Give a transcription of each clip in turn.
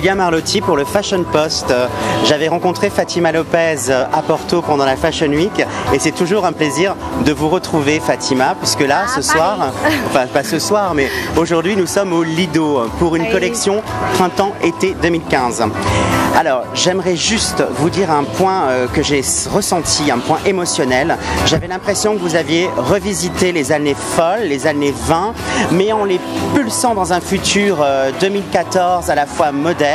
Julien Marlotti pour le Fashion Post. J'avais rencontré Fatima Lopez à Porto pendant la Fashion Week et c'est toujours un plaisir de vous retrouver, Fatima, puisque là, ce soir, enfin pas ce soir, mais aujourd'hui nous sommes au Lido pour une collection printemps-été 2015. Alors, j'aimerais juste vous dire un point que j'ai ressenti, un point émotionnel. J'avais l'impression que vous aviez revisité les années folles, les années 20, mais en les pulsant dans un futur 2014 à la fois moderne.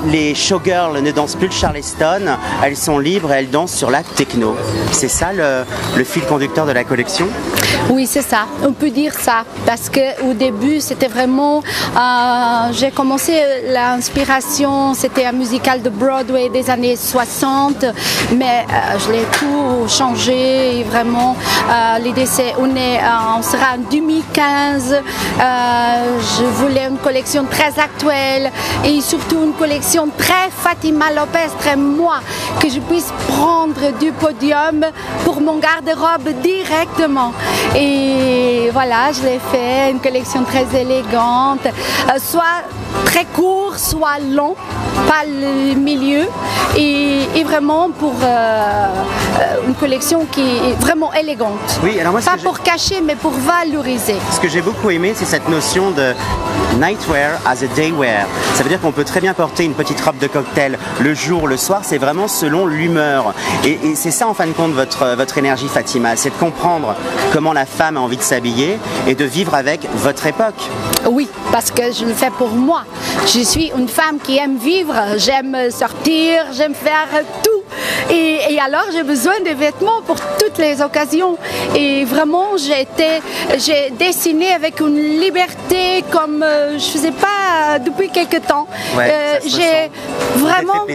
Les showgirls ne dansent plus le charleston, elles sont libres et elles dansent sur la techno. C'est ça le fil conducteur de la collection? Oui, c'est ça, on peut dire ça, parce qu'au début c'était vraiment, j'ai commencé l'inspiration, c'était un musical de Broadway des années 60, mais je l'ai tout changé et vraiment l'idée c'est, on sera en 2015, je voulais une collection très actuelle et surtout une collection très Fatima Lopez, très moi, que je puisse prendre du podium pour mon garde-robe directement. Et voilà, je l'ai fait, une collection très élégante, soit très court, soit long, pas le milieu, et vraiment pour une collection qui est vraiment élégante. Oui, alors moi, pas pour cacher, mais pour valoriser. Ce que j'ai beaucoup aimé, c'est cette notion de nightwear as a daywear. Ça veut dire qu'on peut très bien porter une petite robe de cocktail le jour, le soir, c'est vraiment selon l'humeur. Et c'est ça en fin de compte votre énergie, Fatima, c'est de comprendre comment la femme a envie de s'habiller et de vivre avec votre époque. Oui, parce que je le fais pour moi. Je suis une femme qui aime vivre, j'aime sortir, j'aime faire tout. Et alors j'ai besoin de vêtements pour toutes les occasions. Et vraiment j'ai dessiné avec une liberté comme je ne faisais pas depuis quelque temps. Ouais, j'ai vraiment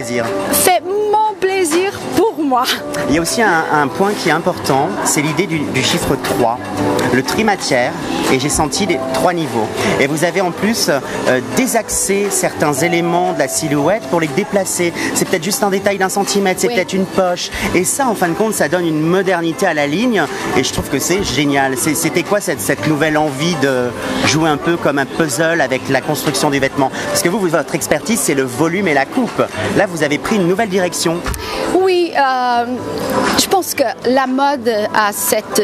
fait mon plaisir pour moi. Il y a aussi un point qui est important, c'est l'idée du chiffre 3, le trimatière, et j'ai senti les 3 niveaux. Et vous avez en plus désaxé certains éléments de la silhouette pour les déplacer. C'est peut-être juste un détail d'un centimètre, c'est peut-être une poche. Et ça, en fin de compte, ça donne une modernité à la ligne. Et je trouve que c'est génial. C'était quoi cette nouvelle envie de jouer un peu comme un puzzle avec la construction des vêtements? Parce que vous, votre expertise, c'est le volume et la coupe. Là, vous avez pris une nouvelle direction. Oui, je pense que la mode a cette,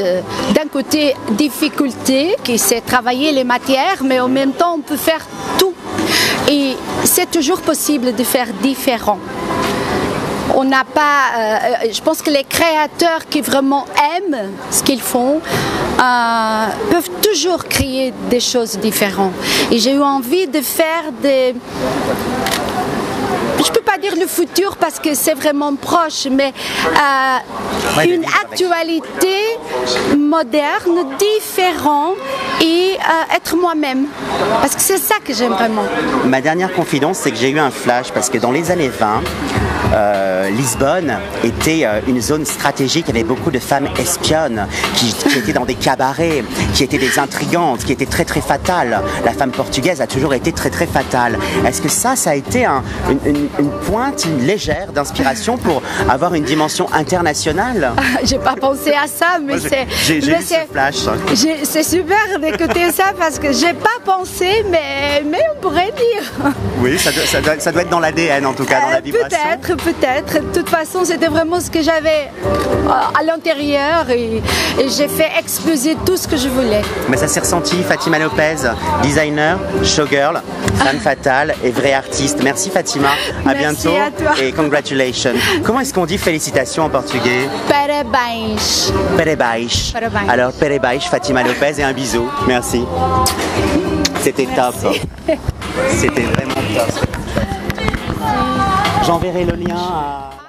d'un côté, difficulté, qui c'est travailler les matières, mais en même temps, on peut faire tout. Et c'est toujours possible de faire différent. On n'a pas, je pense que les créateurs qui vraiment aiment ce qu'ils font peuvent toujours créer des choses différentes. Et j'ai eu envie de faire des... Je ne peux pas dire le futur parce que c'est vraiment proche, mais une actualité moderne, différente et être moi-même. Parce que c'est ça que j'aime vraiment. Ma dernière confidence, c'est que j'ai eu un flash parce que dans les années 20, Lisbonne était une zone stratégique. Il y avait beaucoup de femmes espionnes qui étaient dans des cabarets, qui étaient des intrigantes, qui étaient très très fatales. La femme portugaise a toujours été très très fatale. Est-ce que ça a été une pointe légère d'inspiration pour avoir une dimension internationale? J'ai pas pensé à ça, mais j'ai vu ce flash. C'est super d'écouter ça parce que j'ai pas pensé, mais on pourrait dire. Oui, ça doit être dans l'ADN en tout cas, dans la vibration. Peut-être. De toute façon, c'était vraiment ce que j'avais à l'intérieur et j'ai fait exploser tout ce que je voulais. Mais ça s'est ressenti, Fatima Lopez, designer, showgirl, femme fatale et vraie artiste. Merci Fatima, à bientôt à toi. Et congratulations. Comment est-ce qu'on dit félicitations en portugais? Parabéns. Parabéns. Alors parabéns Fatima Lopez et un bisou. Merci. C'était top. C'était vraiment top. J'enverrai le lien à...